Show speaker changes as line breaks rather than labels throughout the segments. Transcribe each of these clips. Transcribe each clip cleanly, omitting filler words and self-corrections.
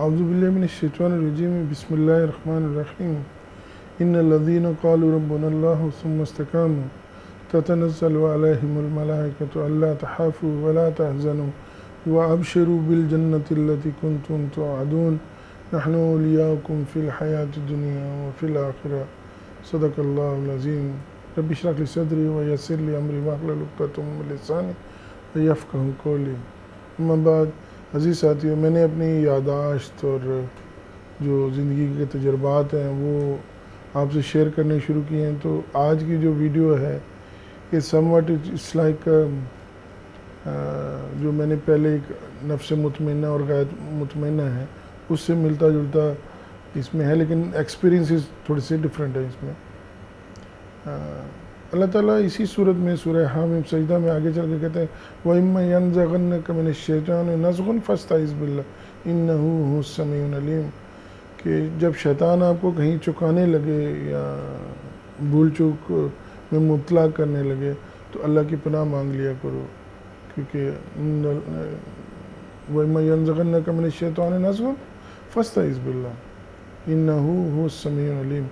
اعوذ باللہ من الشیطان الرجیم بسم اللہ الرحمن الرحیم ان الذین قالوا ربنا اللہ ثم استقاموا تتنزل علیہم الملائکۃ الا تخافوا ولا تحزنوا وابشروا بالجنۃ التي کنتم توعدون نحن اولیاؤکم فی الحیاۃ الدنیا وفی الآخرہ صدق اللہ العظیم رب اشرح لی صدری ویسر لی امری واحلل عقدۃ من لسانی یفقہوا قولی. اما بعد، عزیز ساتھیوں، میں نے اپنی یادداشت اور جو زندگی کے تجربات ہیں وہ آپ سے شیئر کرنے شروع کیے ہیں. تو آج کی جو ویڈیو ہے یہ سم واٹ اٹس لائک جو میں نے پہلے ایک نفس مطمئنہ اور غیر مطمئنہ ہے اس سے ملتا جلتا اس میں ہے، لیکن ایکسپیرینسز تھوڑے سے ڈفرینٹ ہیں اس میں. اللہ تعالیٰ اسی صورت میں سورہ حامیم سجدہ میں آگے چل کے کہتے ہیں وَإِمَّا يَنزَغَنَّكَ مِنَ الشَّيْطَانِ نَزْغٌ فَاسْتَعِذْ بِاللَّهِ إِنَّهُ هُوَ السَّمِيعُ الْعَلِيمُ. کہ جب شیطان آپ کو کہیں چکانے لگے یا بھول چوک میں مبتلا کرنے لگے تو اللہ کی پناہ مانگ لیا کرو، کیونکہ وَإِمَّا يَنزَغَنَّكَ مِنَ الشَّيْطَانِ نَزْغٌ فَاسْتَعِذْ بِاللَّهِ إِنَّهُ هُوَ السَّمِيعُ الْعَلِيمُ.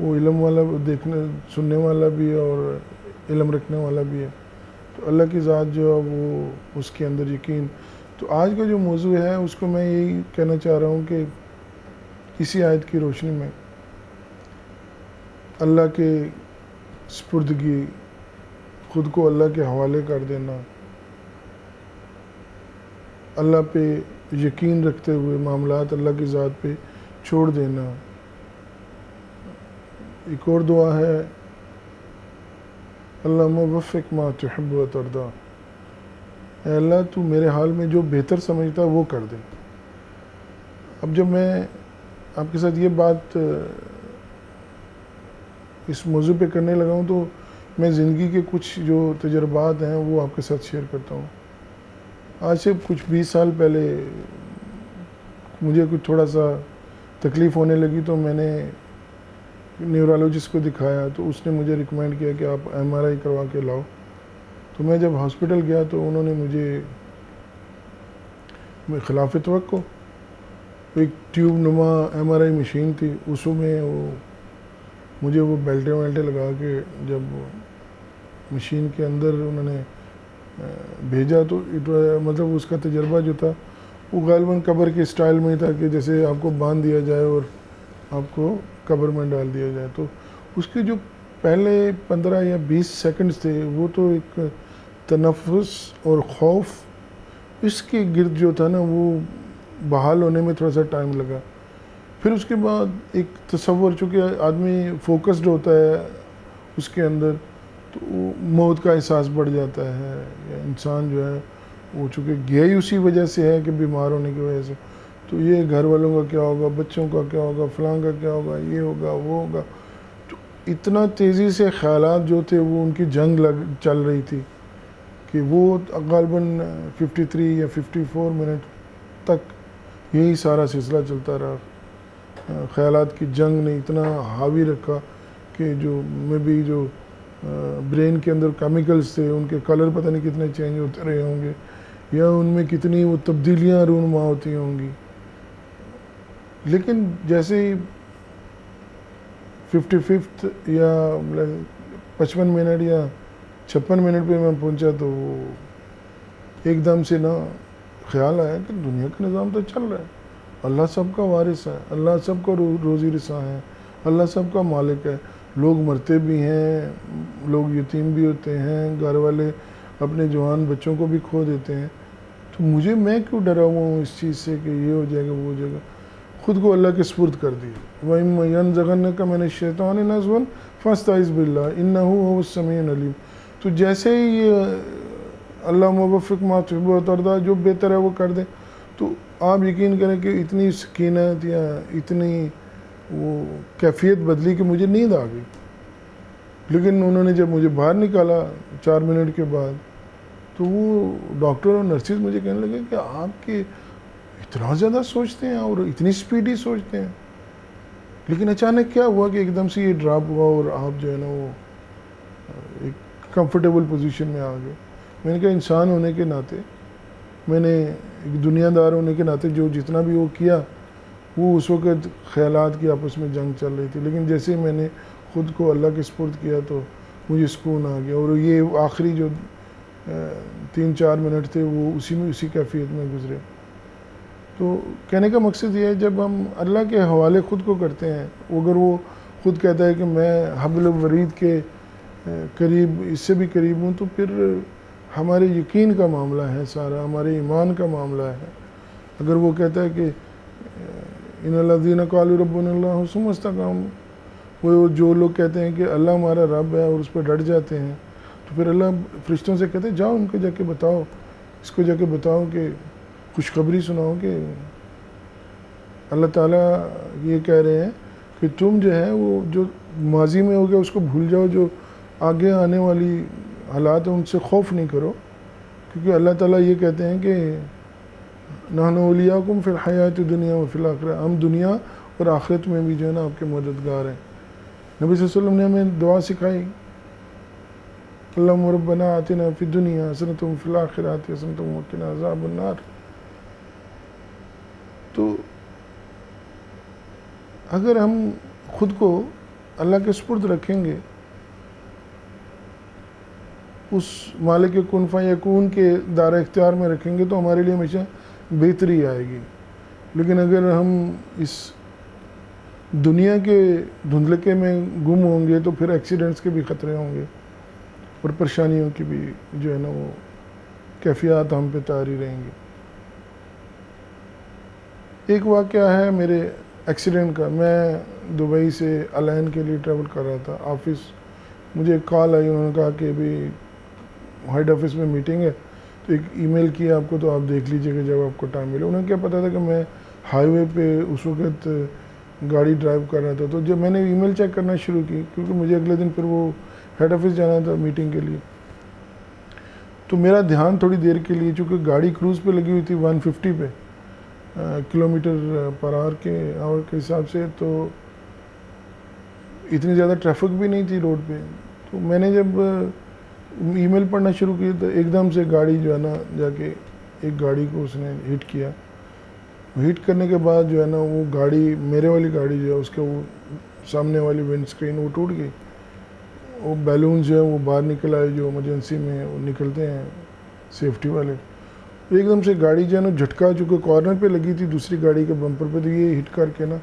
وہ علم والا، دیکھنے سننے والا بھی ہے اور علم رکھنے والا بھی ہے. تو اللہ کی ذات جو ہے وہ اس کے اندر یقین. تو آج کا جو موضوع ہے اس کو میں یہی کہنا چاہ رہا ہوں کہ اسی آیت کی روشنی میں اللہ کے سپردگی، خود کو اللہ کے حوالے کر دینا، اللہ پہ یقین رکھتے ہوئے معاملات اللہ کی ذات پہ چھوڑ دینا. ایک اور دعا ہے اللہم وفق ما تحب و ترضی، اے اللہ تو میرے حال میں جو بہتر سمجھتا ہے وہ کر دے. اب جب میں آپ کے ساتھ یہ بات اس موضوع پہ کرنے لگا ہوں تو میں زندگی کے کچھ جو تجربات ہیں وہ آپ کے ساتھ شیئر کرتا ہوں. آج سے کچھ 20 سال پہلے مجھے کچھ تھوڑا سا تکلیف ہونے لگی تو میں نے نیورولوجسٹ کو دکھایا تو اس نے مجھے ریکمینڈ کیا کہ آپ ایم آر آئی کروا کے لاؤ. تو میں جب ہاسپٹل گیا تو انہوں نے مجھے خلاف توقع ایک ٹیوب نما ایم آر آئی مشین تھی، اس میں مجھے وہ بیلٹیں ویلٹیں لگا کے جب مشین کے اندر انہوں نے بھیجا تو مطلب اس کا تجربہ جو تھا وہ غالباً قبر کے اسٹائل میں تھا کہ جیسے آپ کو باندھ دیا جائے اور آپ کو قبر میں ڈال دیا جائے. تو اس کے جو پہلے 15 یا 20 سیکنڈز تھے وہ تو ایک تنفس اور خوف اس کے گرد جو تھا نا وہ بحال ہونے میں تھوڑا سا ٹائم لگا. پھر اس کے بعد ایک تصور، چونکہ آدمی فوکسڈ ہوتا ہے اس کے اندر تو موت کا احساس بڑھ جاتا ہے. انسان جو ہے وہ چونکہ گیا ہی اسی وجہ سے ہے کہ بیمار ہونے کی وجہ سے، تو یہ گھر والوں کا کیا ہوگا، بچوں کا کیا ہوگا، فلاں کا کیا ہوگا، یہ ہوگا وہ ہوگا. تو اتنا تیزی سے خیالات جو تھے وہ ان کی جنگ چل رہی تھی کہ وہ غالباً 53 یا 54 منٹ تک یہی سارا سلسلہ چلتا رہا. خیالات کی جنگ نے اتنا حاوی رکھا کہ جو میں بھی جو برین کے اندر کیمیکلز تھے ان کے کلر پتہ نہیں کتنے چینج ہوتے رہے ہوں گے یا ان میں کتنی وہ تبدیلیاں رونما ہوتی ہوں گی. لیکن جیسے ہی 55 یا 55 منٹ یا 56 منٹ پہ میں پہنچا تو ایک دم سے نا خیال آیا کہ دنیا کا نظام تو چل رہا ہے، اللہ سب کا وارث ہے، اللہ سب کا روزی رساں ہے، اللہ سب کا مالک ہے. لوگ مرتے بھی ہیں، لوگ یتیم بھی ہوتے ہیں، گھر والے اپنے جوان بچوں کو بھی کھو دیتے ہیں. تو میں کیوں ڈرا ہوا ہوں اس چیز سے کہ یہ ہو جائے گا وہ ہو جائے گا. خود کو اللہ کے سپرد کر دی. وَإِمَّا يَنزَغَنَّكَ مِنَ الشَّيْطَانِ نَزْغٌ فَاسْتَعِذْ بِاللَّهِ إِنَّهُ هُوَ السَّمِيعُ الْعَلِيمُ. تو جیسے ہی یہ اللہ موفق ما تحب و ترضی جو بہتر ہے وہ کر دے تو آپ یقین کریں کہ اتنی سکینت یا اتنی وہ کیفیت بدلی کہ مجھے نیند آ گئی. لیکن انہوں نے جب مجھے باہر نکالا 4 منٹ کے بعد تو وہ ڈاکٹر اور نرسز مجھے کہنے لگے کہ آپ کے اتنا زیادہ سوچتے ہیں اور اتنی سپیڈی سوچتے ہیں. لیکن اچانک کیا ہوا کہ ایک دم سے یہ ڈراپ ہوا اور آپ جو ہے نا وہ ایک کمفرٹیبل پوزیشن میں آ گئے. میں نے کہا انسان ہونے کے ناطے، میں نے ایک دنیا دار ہونے کے ناطے جو جتنا بھی وہ کیا وہ اس وقت خیالات کی آپس میں جنگ چل رہی تھی، لیکن جیسے میں نے خود کو اللہ کے سپرد کیا تو مجھے سکون آ گیا، اور یہ آخری جو 3-4 منٹ تھے وہ اسی کیفیت میں گزرے۔ تو کہنے کا مقصد یہ ہے جب ہم اللہ کے حوالے خود کو کرتے ہیں، اگر وہ خود کہتا ہے کہ میں حبل ورید کے قریب، اس سے بھی قریب ہوں، تو پھر ہمارے یقین کا معاملہ ہے سارا، ہمارے ایمان کا معاملہ ہے۔ اگر وہ کہتا ہے کہ ان الذین قالوا ربنا اللہ ثم استقاموا، وہ جو لوگ کہتے ہیں کہ اللہ ہمارا رب ہے اور اس پہ ڈٹ جاتے ہیں، تو پھر اللہ فرشتوں سے کہتے ہیں جاؤ ان کو جا کے بتاؤ، اس کو جا کے بتاؤ کہ خوشخبری سناؤ کہ اللہ تعالیٰ یہ کہہ رہے ہیں کہ تم جو ہے وہ جو ماضی میں ہو گیا اس کو بھول جاؤ، جو آگے آنے والی حالات ہیں ان سے خوف نہیں کرو، کیونکہ اللہ تعالیٰ یہ کہتے ہیں کہ نحن اولیاءکم فی الحیات دنیا و فی الآخرہ، ہم دنیا اور آخرت میں بھی جو ہے نا آپ کے مددگار ہیں۔ نبی صلی اللہ علیہ وسلم نے ہمیں دعا سکھائی، اللہم ربنا آتنا فی الدنیا حسنۃ وفی الآخرۃ حسنۃ وقنا عذاب النار۔ تو اگر ہم خود کو اللہ کے سپرد رکھیں گے، اس مالک کن فیکون کے دائرہ اختیار میں رکھیں گے، تو ہمارے لیے ہمیشہ بہتری آئے گی۔ لیکن اگر ہم اس دنیا کے دھندلکے میں گم ہوں گے تو پھر ایکسیڈنٹس کے بھی خطرے ہوں گے، اور پریشانیوں کی بھی جو ہے نا وہ کیفیات ہم پہ طاری رہیں گی۔ ایک واقعہ ہے میرے ایکسیڈنٹ کا، میں دبئی سے العین کے لیے ٹریول کر رہا تھا، آفس مجھے ایک کال آئی، انہوں نے کہا کہ ابھی ہیڈ آفس میں میٹنگ ہے، تو ایک ای میل کیا آپ کو، تو آپ دیکھ لیجئے کہ جب آپ کو ٹائم ملے۔ انہیں کیا پتا تھا کہ میں ہائی وے پہ اس وقت گاڑی ڈرائیو کر رہا تھا، تو جب میں نے ای میل چیک کرنا شروع کی، کیونکہ مجھے اگلے دن پھر وہ ہیڈ آفس جانا تھا میٹنگ کے لیے، تو میرا دھیان تھوڑی دیر کے لیے، چونکہ گاڑی کروز پہ لگی ہوئی تھی 150 پہ کلومیٹر پر آور کے حساب سے، تو اتنی زیادہ ٹریفک بھی نہیں تھی روڈ پہ، تو میں نے جب ای میل پڑھنا شروع کی تو ایک دم سے گاڑی جو ہے نا جا کے ایک گاڑی کو اس نے ہٹ کیا۔ ہٹ کرنے کے بعد جو ہے نا وہ گاڑی، میرے والی گاڑی جو ہے اس کے وہ سامنے والی ونڈ اسکرین وہ ٹوٹ گئی، وہ بیلونز جو ہے وہ باہر نکل آئے، جو ایمرجنسی میں وہ نکلتے ہیں سیفٹی والے۔ ایک دم سے گاڑی جو ہے نا جھٹکا، چونکہ کارنر پہ لگی تھی دوسری گاڑی کے بمپر پہ، تو یہ ہٹ کر کے نا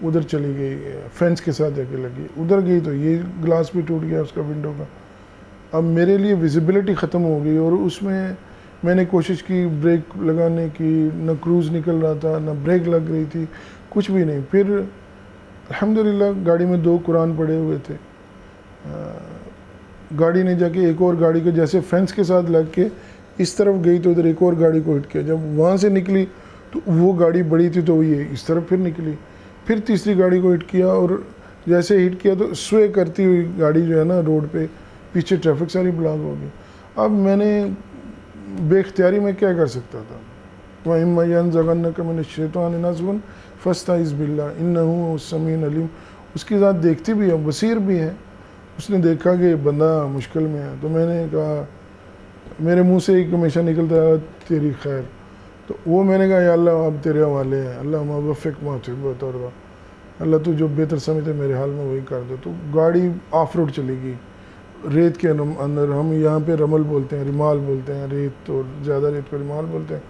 ادھر چلی گئی، فینس کے ساتھ جا کے لگی، ادھر گئی تو یہ گلاس بھی ٹوٹ گیا اس کا، ونڈو کا۔ اب میرے لیے ویزیبلٹی ختم ہو گئی، اور اس میں نے کوشش کی بریک لگانے کی، نہ کروز نکل رہا تھا، نہ بریک لگ رہی تھی، کچھ بھی نہیں۔ پھر الحمدللہ گاڑی میں 2 قرآن پڑے ہوئے تھے، گاڑی نے جا کے ایک اور گاڑی کو جیسے فینس کے ساتھ لگ کے اس طرف گئی تو ادھر ایک اور گاڑی کو ہٹ کیا، جب وہاں سے نکلی تو وہ گاڑی بڑی تھی تو یہ اس طرف پھر نکلی، پھر تیسری گاڑی کو ہٹ کیا، اور جیسے ہٹ کیا تو سوے کرتی ہوئی گاڑی جو ہے نا روڈ پہ، پیچھے ٹریفک ساری بلاک ہو گئی۔ اب میں نے بے اختیاری میں کیا کر سکتا تھا، وَإِمَّا يَنزَغَنَّكَ مِنَ الشَّيْطَانِ نَزْغٌ فَاسْتَعِذْ بِاللَّهِ إِنَّهُ هُوَ السَّمِيعُ الْعَلِيمُ۔ اس کی ذات دیکھتی بھی ہے، بصیر بھی ہے، اس نے دیکھا کہ بندہ مشکل میں ہے، تو میں نے کہا، میرے منہ سے ایک ہمیشہ نکلتا ہے تیری خیر، تو وہ میں نے کہا یا اللہ اب تیرے حوالے ہے، اللہ وفق ما تحب وترضى، اللہ تو جو بہتر سمجھتے میرے حال میں وہی کر دو۔ تو گاڑی آف روڈ چلی گئی ریت کے اندر، ہم یہاں پہ رمل بولتے ہیں، رمال بولتے ہیں، ریت، اور زیادہ ریت کو رمال بولتے ہیں۔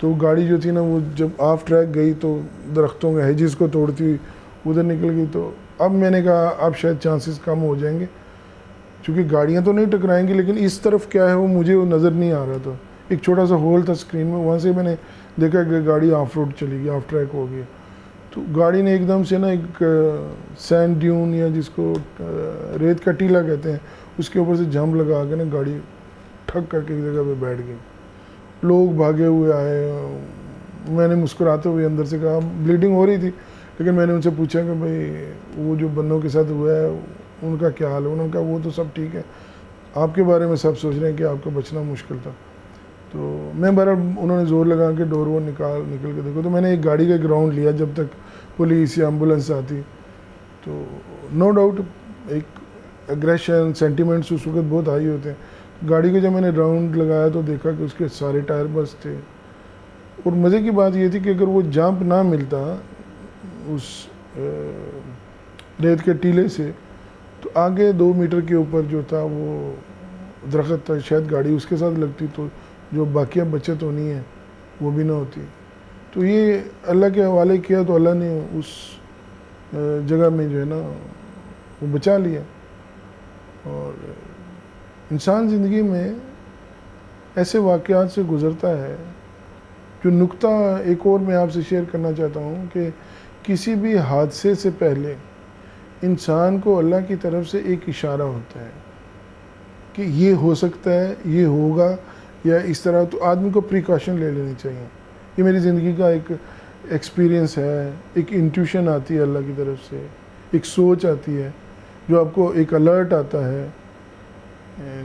تو گاڑی جو تھی نا وہ جب آف ٹریک گئی تو درختوں کے ہیجز کو توڑتی ہوئی ادھر نکل گئی، تو اب میں نے کہا اب شاید چانسز کم ہو جائیں گے، چونکہ گاڑیاں تو نہیں ٹکرائیں گی، لیکن اس طرف کیا ہے وہ مجھے وہ نظر نہیں آ رہا تھا، ایک چھوٹا سا ہول تھا اسکرین میں، وہاں سے میں نے دیکھا کہ گاڑی آف روڈ چلی گئی، آف ٹریک ہو گئی، تو گاڑی نے ایک دم سے نا ایک سینڈ ڈیون یا جس کو ریت کا ٹیلا کہتے ہیں اس کے اوپر سے جمپ لگا کے نا گاڑی ٹھک کر کے ایک جگہ پہ بیٹھ گئی۔ لوگ بھاگے ہوئے آئے، میں نے مسکراتے ہوئے اندر سے کہا، بلیڈنگ ہو رہی تھی، لیکن میں نے ان سے پوچھا کہ بھائی وہ جو بندوں کے ساتھ ہوا ہے ان کا کیا حال ہے، انہوں نے کہا وہ تو سب ٹھیک ہے، آپ کے بارے میں سب سوچ رہے ہیں کہ آپ کا بچنا مشکل تھا۔ تو میں بہرحال انہوں نے زور لگا کے ڈور وہ نکل کے دیکھو، تو میں نے ایک گاڑی کا گراؤنڈ لیا جب تک پولیس یا ایمبولینس آتی، تو نو ڈاؤٹ ایک ایگریشن سینٹیمنٹس اس وقت بہت ہائی ہوتے ہیں۔ گاڑی کو جب میں نے راؤنڈ لگایا تو دیکھا کہ اس کے سارے ٹائر بس تھے، اور مزے کی بات یہ تھی کہ اگر وہ جمپ نہ ملتا اس ریت کے ٹیلے سے تو آگے 2 میٹر کے اوپر جو تھا وہ درخت تھا، شاید گاڑی اس کے ساتھ لگتی تو جو باقیہ بچت ہونی ہے وہ بھی نہ ہوتی. تو یہ اللہ کے حوالے کیا تو اللہ نے اس جگہ میں جو ہے نا وہ بچا لیا. اور انسان زندگی میں ایسے واقعات سے گزرتا ہے. جو نکتہ ایک اور میں آپ سے شیئر کرنا چاہتا ہوں کہ کسی بھی حادثے سے پہلے انسان کو اللہ کی طرف سے ایک اشارہ ہوتا ہے کہ یہ ہو سکتا ہے، یہ ہوگا یا اس طرح، تو آدمی کو پریکاشن لے لینی چاہیے. یہ میری زندگی کا ایک ایکسپیرینس ہے. ایک انٹیوشن آتی ہے اللہ کی طرف سے، ایک سوچ آتی ہے جو آپ کو، ایک الرٹ آتا ہے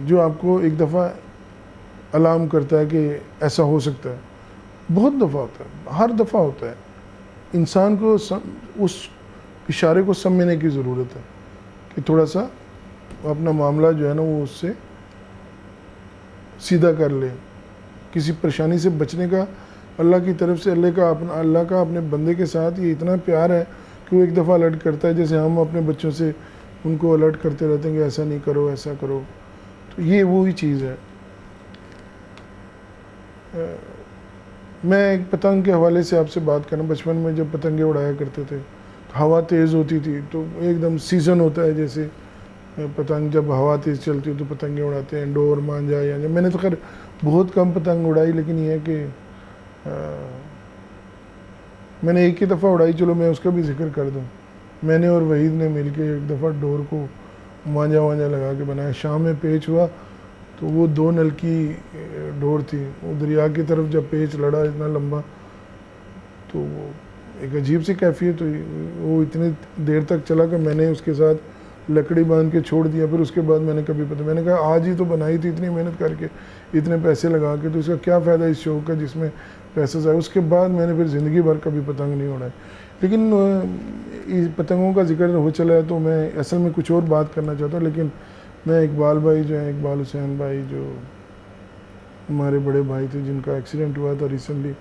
جو آپ کو ایک دفعہ الارم کرتا ہے کہ ایسا ہو سکتا ہے. بہت دفعہ ہوتا ہے، ہر دفعہ ہوتا ہے. انسان کو اس اشارے کو سمجھنے کی ضرورت ہے کہ تھوڑا سا اپنا معاملہ جو ہے نا وہ اس سے سیدھا کر لے. کسی پریشانی سے بچنے کا اللہ کی طرف سے اللہ کا اپنے بندے کے ساتھ یہ اتنا پیار ہے کہ وہ ایک دفعہ الرٹ کرتا ہے، جیسے ہم اپنے بچوں سے ان کو الرٹ کرتے رہتے ہیں کہ ایسا نہیں کرو، ایسا کرو. تو یہ وہی چیز ہے. میں ایک پتنگ کے حوالے سے آپ سے بات کرنا. بچپن میں جب پتنگیں اڑایا کرتے تھے تو ہوا تیز ہوتی تھی تو ایک دم سیزن ہوتا ہے، جیسے پتنگ جب ہوا تیز چلتی ہے تو پتنگیں اڑاتے ہیں، ڈور مانجا یا میں نے تو خیر بہت کم پتنگ اڑائی، لیکن یہ ہے کہ میں نے ایک ہی دفعہ اڑائی. چلو میں اس کا بھی ذکر کر دوں. میں نے اور وحید نے مل کے ایک دفعہ ڈور کو مانجا لگا کے بنایا. شام میں پیچ ہوا تو وہ 2 نل کی ڈور تھی. وہ دریا کی طرف جب پیچ لڑا اتنا لمبا تو وہ ایک عجیب سی کیفیت ہوئی. وہ اتنی دیر تک چلا کہ میں نے اس کے ساتھ لکڑی باندھ کے چھوڑ دیا. پھر اس کے بعد میں نے میں نے کہا آج ہی تو بنائی تھی اتنی محنت کر کے، اتنے پیسے لگا کے، تو اس کا کیا فائدہ اس شوق کا جس میں پیسے ضائع. اس کے بعد میں نے پھر زندگی بھر کبھی پتنگ نہیں اڑائی. لیکن پتنگوں کا ذکر ہو چلا ہے تو میں اصل میں کچھ اور بات کرنا چاہتا ہوں. لیکن میں اقبال بھائی جو ہیں، اقبال حسین بھائی جو ہمارے بڑے بھائی تھے جن کا ایکسیڈنٹ ہوا تھا ریسنٹلی،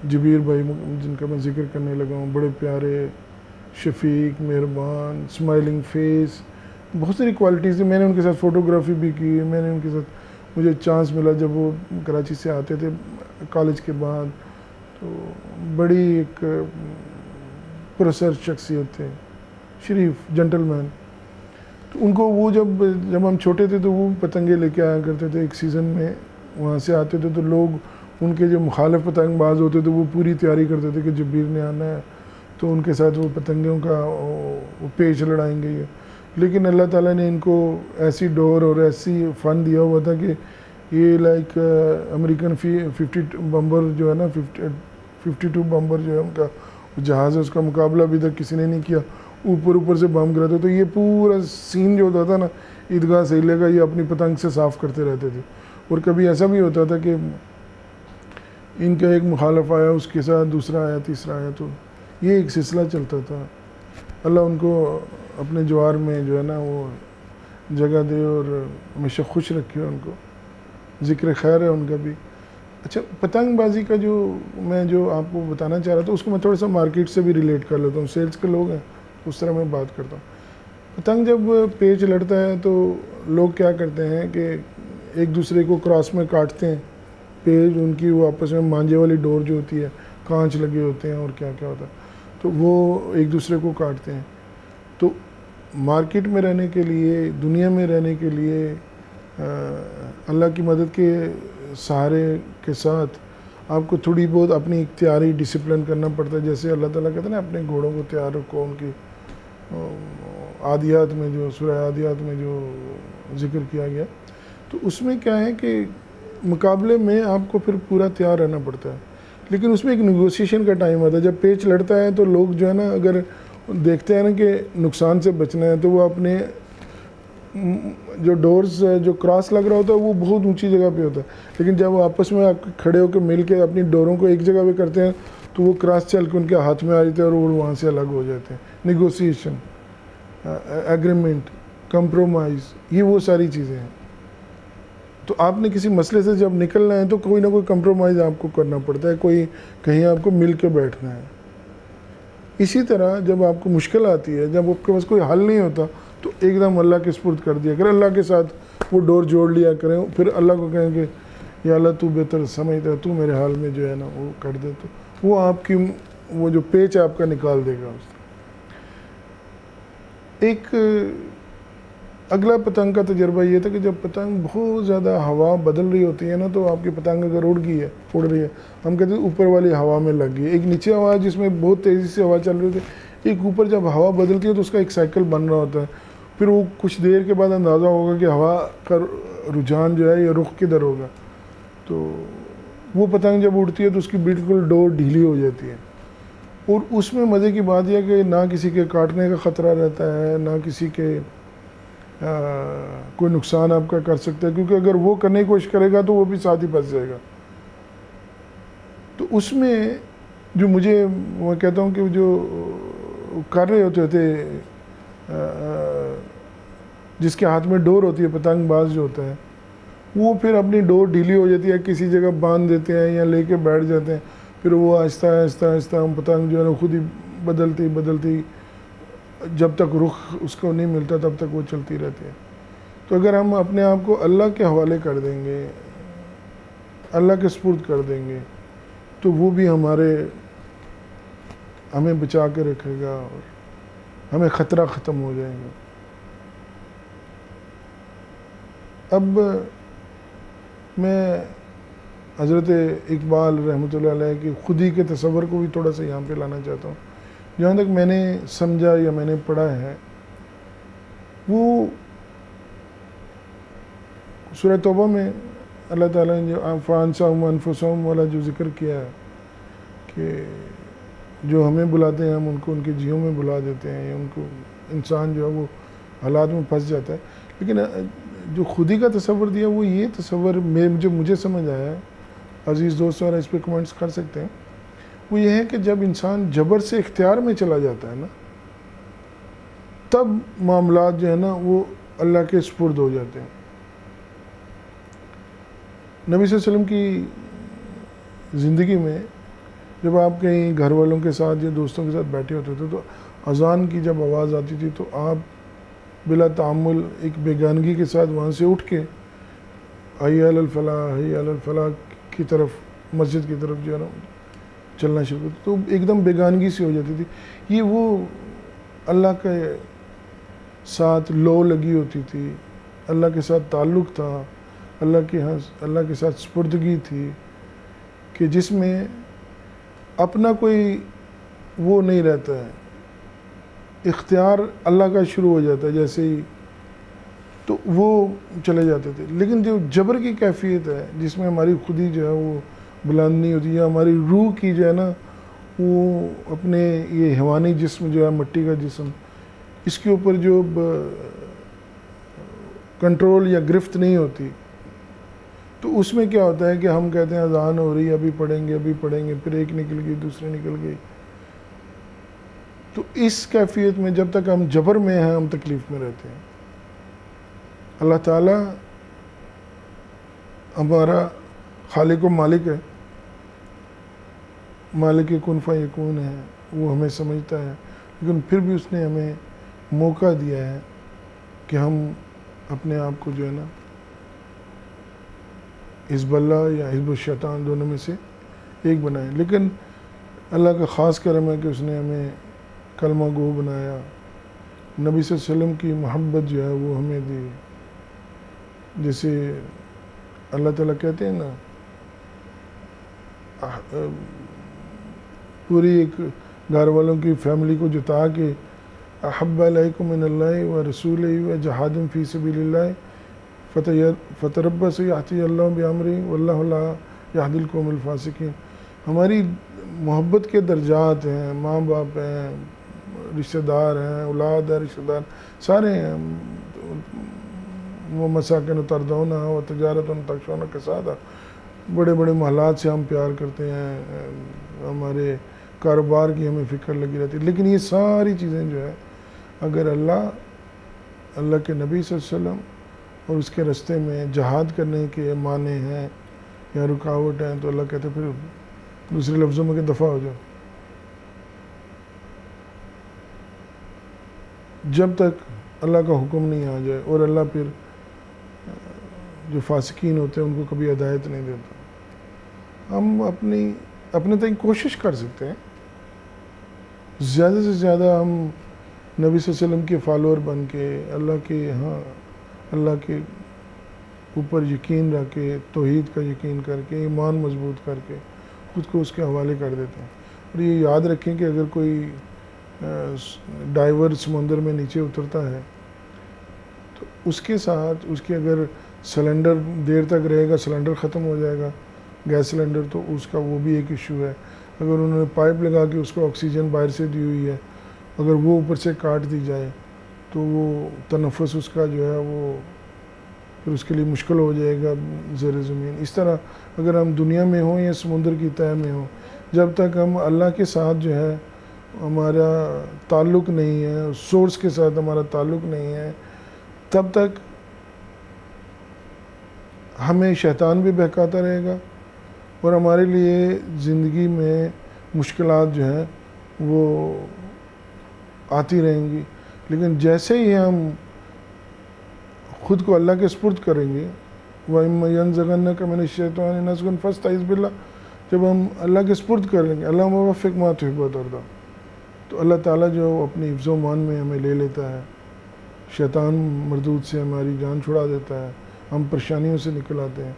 جبیر بھائی جن کا میں ذکر کرنے لگا ہوں، بڑے پیارے، شفیق، مہربان، اسمائلنگ فیس، بہت ساری کوالٹیز تھیں. میں نے ان کے ساتھ فوٹوگرافی بھی کی. میں نے ان کے ساتھ، مجھے چانس ملا جب وہ کراچی سے آتے تھے کالج کے بعد، تو بڑی ایک پرسر شخصیت تھے، شریف جنٹل مین. تو ان کو وہ جب ہم چھوٹے تھے تو وہ پتنگیں لے کے آیا کرتے تھے. ایک سیزن میں وہاں سے آتے تھے تو لوگ ان کے جو مخالف پتنگ باز ہوتے تھے وہ پوری تیاری کرتے تھے کہ جبیر نے آنا ہے تو ان کے ساتھ وہ پتنگوں کا وہ پیچ لڑائیں گے. لیکن اللہ تعالیٰ نے ان کو ایسی ڈور اور ایسی فن دیا ہوا تھا کہ یہ لائک امریکن 50 بمبر جو ہے نا 52 بمبر جو ہے ان کا جہاز ہے، اس کا مقابلہ ابھی تک کسی نے نہیں کیا. اوپر سے بم گراتے. تو یہ پورا سین جو ہوتا تھا نا عیدگاہ سیلے کا، یہ اپنی پتنگ سے صاف کرتے رہتے تھے. اور کبھی ایسا بھی ہوتا تھا کہ ان کا ایک مخالف آیا، اس کے ساتھ دوسرا آیا، تیسرا آیا، تو یہ ایک سلسلہ چلتا تھا. اللہ ان کو اپنے جوار میں جو ہے نا وہ جگہ دے اور ہمیشہ خوش رکھے ان کو. ذکر خیر ہے ان کا بھی. اچھا، پتنگ بازی کا جو آپ کو بتانا چاہ رہا تھا اس کو میں تھوڑا سا مارکیٹ سے بھی ریلیٹ کر لیتا ہوں. سیلز کے لوگ ہیں اس طرح میں بات کرتا ہوں. پتنگ جب پیچ لڑتا ہے تو لوگ کیا کرتے ہیں کہ ایک دوسرے کو کراس میں کاٹتے ہیں. پیچ ان کی وہ آپس میں مانجے والی ڈور جو ہوتی ہے، کانچ لگے ہوتے ہیں اور کیا کیا ہوتا ہے، تو وہ ایک دوسرے کو کاٹتے ہیں. تو مارکیٹ میں رہنے کے لیے، دنیا میں رہنے کے لیے اللہ کی مدد کے سہارے کے ساتھ آپ کو تھوڑی بہت اپنی اختیاری ڈسپلن کرنا پڑتا ہے. جیسے اللہ تعالیٰ کہتے ہیں نا اپنے گھوڑوں کو تیار رکھو. ان کی عادیات میں جو سورہ عادیات میں جو ذکر کیا گیا، تو اس میں کیا ہے کہ مقابلے میں آپ کو پھر پورا تیار رہنا پڑتا ہے. لیکن اس میں ایک نیگوسیشن کا ٹائم آتا ہے. جب پیچ لڑتا ہے تو لوگ جو ہے نا اگر دیکھتے ہیں نا کہ نقصان سے بچنا ہے تو وہ اپنے جو ڈورز جو کراس لگ رہا ہوتا ہے وہ بہت اونچی جگہ پہ ہوتا ہے. لیکن جب وہ آپس میں کھڑے ہو کے مل کے اپنی ڈوروں کو ایک جگہ پہ کرتے ہیں تو وہ کراس چل کے ان کے ہاتھ میں آ جاتے ہیں اور وہ وہاں سے الگ ہو جاتے ہیں. نیگوسیشن، ایگریمنٹ، کمپرومائز، یہ وہ ساری چیزیں ہیں. تو آپ نے کسی مسئلے سے جب نکلنا ہے تو کوئی نہ کوئی کمپرومائز آپ کو کرنا پڑتا ہے، کوئی کہیں آپ کو مل کے بیٹھنا ہے. اسی طرح جب آپ کو مشکل آتی ہے، جب آپ کے پاس کوئی حل نہیں ہوتا، تو ایک دم اللہ کے سپرد کر دیا کریں، اللہ کے ساتھ وہ ڈور جوڑ لیا کریں، پھر اللہ کو کہیں کہ یا اللہ تو بہتر سمجھتا ہے، تو میرے حال میں جو ہے نا وہ کر دے، تو وہ آپ کی وہ جو پیچ آپ کا نکال دے گا اس طرح۔ ایک اگلا پتنگ کا تجربہ یہ تھا کہ جب پتنگ بہت زیادہ ہوا بدل رہی ہوتی ہے نا، تو آپ کی پتنگ اگر اڑ رہی ہے، ہم کہتے ہیں اوپر والی ہوا میں لگ گئی، ایک نیچے ہوا جس میں بہت تیزی سے ہوا چل رہی تھی، ایک اوپر جب ہوا بدلتی ہے تو اس کا ایک سائیکل بن رہا ہوتا ہے، پھر وہ کچھ دیر کے بعد اندازہ ہوگا کہ ہوا کا رجحان جو ہے یہ رخ کدھر ہوگا، تو وہ پتنگ جب اڑتی ہے تو اس کی بالکل ڈور ڈھیلی ہو جاتی ہے، اور اس میں مزے کی بات یہ کہ نہ کسی کے کاٹنے کا خطرہ رہتا ہے، نہ کسی کے کوئی نقصان آپ کا کر سکتا ہے، کیونکہ اگر وہ کرنے کی کوشش کرے گا تو وہ بھی ساتھ ہی پھنس جائے گا۔ تو اس میں جو میں کہتا ہوں کہ جو کر رہے ہوتے تھے، جس کے ہاتھ میں ڈور ہوتی ہے، پتنگ باز جو ہوتا ہے، وہ پھر اپنی ڈور ڈھیلی ہو جاتی ہے، کسی جگہ باندھ دیتے ہیں یا لے کے بیٹھ جاتے ہیں، پھر وہ آہستہ آہستہ آہستہ پتنگ جو ہے نا خود ہی بدلتی جب تک رخ اس کو نہیں ملتا تب تک وہ چلتی رہتی ہے۔ تو اگر ہم اپنے آپ کو اللہ کے حوالے کر دیں گے، اللہ کے سپرد کر دیں گے، تو وہ بھی ہمیں بچا کے رکھے گا اور ہمیں خطرہ ختم ہو جائے گا۔ اب میں حضرت اقبال رحمۃ اللہ علیہ کی خودی کے تصور کو بھی تھوڑا سا یہاں پہ لانا چاہتا ہوں۔ جہاں تک میں نے سمجھا یا میں نے پڑھا ہے، وہ سورہ توبہ میں اللہ تعالیٰ نے جو فَأَنسَاهُمْ أَنفُسَهُمْ والا جو ذکر کیا ہے کہ جو ہمیں بلاتے ہیں ہم ان کو ان کے جیوں میں بلا دیتے ہیں، یا ان کو انسان جو ہے وہ حالات میں پھنس جاتا ہے، لیکن جو خودی کا تصور دیا وہ یہ تصور جو مجھے سمجھ آیا ہے، عزیز دوست اور اس پہ کمنٹس کر سکتے ہیں، وہ یہ ہے کہ جب انسان جبر سے اختیار میں چلا جاتا ہے نا، تب معاملات جو ہے نا وہ اللہ کے سپرد ہو جاتے ہیں۔ نبی صلی اللہ علیہ وسلم کی زندگی میں جب آپ کہیں گھر والوں کے ساتھ یا دوستوں کے ساتھ بیٹھے ہوتے تھے، تو اذان کی جب آواز آتی تھی تو آپ بلا تعمل ایک بیگانگی کے ساتھ وہاں سے اٹھ کے حی علی الفلاح حی علی الفلاح کی طرف، مسجد کی طرف جو ہے نا چلنا شروع کرتے، تو ایک دم بیگانگی سے ہو جاتی تھی۔ یہ وہ اللہ کے ساتھ لو لگی ہوتی تھی، اللہ کے ساتھ تعلق تھا، اللہ کے ساتھ سپردگی تھی، کہ جس میں اپنا کوئی وہ نہیں رہتا ہے، اختیار اللہ کا شروع ہو جاتا ہے جیسے ہی، تو وہ چلے جاتے تھے۔ لیکن جو جبر کی کیفیت ہے، جس میں ہماری خودی جو ہے وہ بلند نہیں ہوتی، یا ہماری روح کی جو ہے نا وہ اپنے یہ حیوانی جسم جو ہے، مٹی کا جسم، اس کے اوپر جو کنٹرول یا گرفت نہیں ہوتی، تو اس میں کیا ہوتا ہے کہ ہم کہتے ہیں اذان ہو رہی ہے، ابھی پڑھیں گے، پھر ایک نکل گئی، دوسری نکل گئی۔ تو اس کیفیت میں جب تک ہم جبر میں ہیں، ہم تکلیف میں رہتے ہیں۔ اللہ تعالیٰ ہمارا خالق و مالک ہے، مالک کن فیکون ہے، وہ ہمیں سمجھتا ہے، لیکن پھر بھی اس نے ہمیں موقع دیا ہے کہ ہم اپنے آپ کو جو ہے نا حزب اللہ یا حزب الشیطان دونوں میں سے ایک بنائیں۔ لیکن اللہ کا خاص کرم ہے کہ اس نے ہمیں کلمہ گو بنایا، نبی صلی اللہ علیہ وسلم کی محبت جو ہے وہ ہمیں دی، جیسے اللہ تعالیٰ کہتے ہیں نا، پوری ایک گھر والوں کی فیملی کو جتا کے احب علیکم من اللہ و رسولہ و جہاد فی سبیل اللہ فتربصوا یأتی اللہ بامرہ واللہ لا یہدی القوم الفاسقین۔ ہماری محبت کے درجات ہیں، ماں باپ ہیں، رشتہ دار ہیں، اولاد ہیں، رشتہ دار سارے ہیں، وہ مساکن تردون و تجارت تخشون کسادہ، بڑے بڑے محلات سے ہم پیار کرتے ہیں، ہمارے کاروبار کی ہمیں فکر لگی رہتی ہے، لیکن یہ ساری چیزیں جو ہے اگر اللہ کے نبی صلی اللہ علیہ وسلم اور اس کے راستے میں جہاد کرنے کے معنی ہیں یا رکاوٹ ہیں، تو اللہ کہتے پھر دوسرے لفظوں میں کہ دفع ہو جاؤ۔ جب تک اللہ کا حکم نہیں آ جائے، اور اللہ پھر جو فاسقین ہوتے ہیں ان کو کبھی ہدایت نہیں دیتا۔ ہم اپنے تک کوشش کر سکتے ہیں، زیادہ سے زیادہ ہم نبی صلی اللہ علیہ وسلم کے فالوور بن کے اللہ کے اوپر یقین رکھ کے، توحید کا یقین کر کے، ایمان مضبوط کر کے خود کو اس کے حوالے کر دیتے ہیں۔ اور یہ یاد رکھیں کہ اگر کوئی ڈائیور سمندر میں نیچے اترتا ہے تو اس کے ساتھ اس کے اگر سلنڈر دیر تک رہے گا، سلنڈر ختم ہو جائے گا، گیس سلنڈر، تو اس کا وہ بھی ایک ایشو ہے۔ اگر انہوں نے پائپ لگا کے اس کو آکسیجن باہر سے دی ہوئی ہے، اگر وہ اوپر سے کاٹ دی جائے تو وہ تنفس اس کا جو ہے وہ پھر اس کے لیے مشکل ہو جائے گا زیر زمین۔ اس طرح اگر ہم دنیا میں ہوں یا سمندر کی تہہ میں ہوں، جب تک ہم اللہ کے ساتھ جو ہے ہمارا تعلق نہیں ہے، سورس کے ساتھ ہمارا تعلق نہیں ہے، تب تک ہمیں شیطان بھی بہکاتا رہے گا اور ہمارے لیے زندگی میں مشکلات جو ہیں وہ آتی رہیں گی۔ لیکن جیسے ہی ہم خود کو اللہ کے سپرد کریں گے، وَإِمَّا يَنزَغَنَّكَ مِنَ الشَّيْطَانِ نَزْغٌ فَاسْتَعِذْ بِاللَّهِ، جب ہم اللہ کے سپرد کر لیں گے، اللہ موفق ما تحب وترضى، تو اللہ تعالیٰ جو اپنی حفظ و مان میں ہمیں لے لیتا ہے، شیطان مردود سے ہماری جان چھڑا دیتا ہے، ہم پریشانیوں سے نکل آتے ہیں،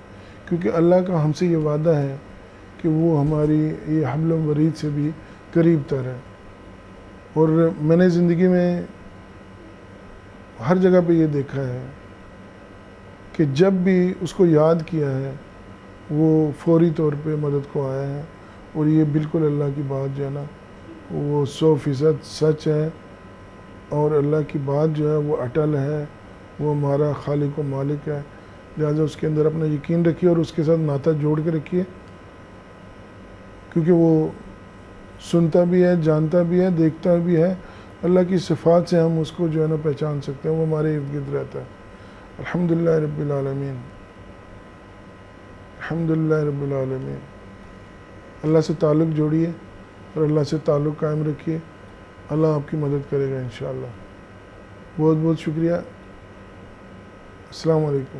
کیونکہ اللہ کا ہم سے یہ وعدہ ہے کہ وہ ہماری یہ حبل ورید سے بھی قریب تر ہے۔ اور میں نے زندگی میں ہر جگہ پہ یہ دیکھا ہے کہ جب بھی اس کو یاد کیا ہے وہ فوری طور پہ مدد کو آیا ہے، اور یہ بالکل اللہ کی بات جو ہے نا وہ 100% سچ ہے، اور اللہ کی بات جو ہے وہ اٹل ہے، وہ ہمارا خالق و مالک ہے، لہٰذا اس کے اندر اپنا یقین رکھیے اور اس کے ساتھ ناطہ جوڑ کے رکھیے، کیونکہ وہ سنتا بھی ہے، جانتا بھی ہے، دیکھتا بھی ہے۔ اللہ کی صفات سے ہم اس کو جو ہے نا پہچان سکتے ہیں، وہ ہمارے ارد گرد رہتا ہے۔ الحمدللہ رب العالمین، الحمدللہ رب العالمین۔ اللہ سے تعلق جوڑیے اور اللہ سے تعلق قائم رکھیے، اللہ آپ کی مدد کرے گا انشاءاللہ۔ بہت بہت شکریہ، السلام علیکم۔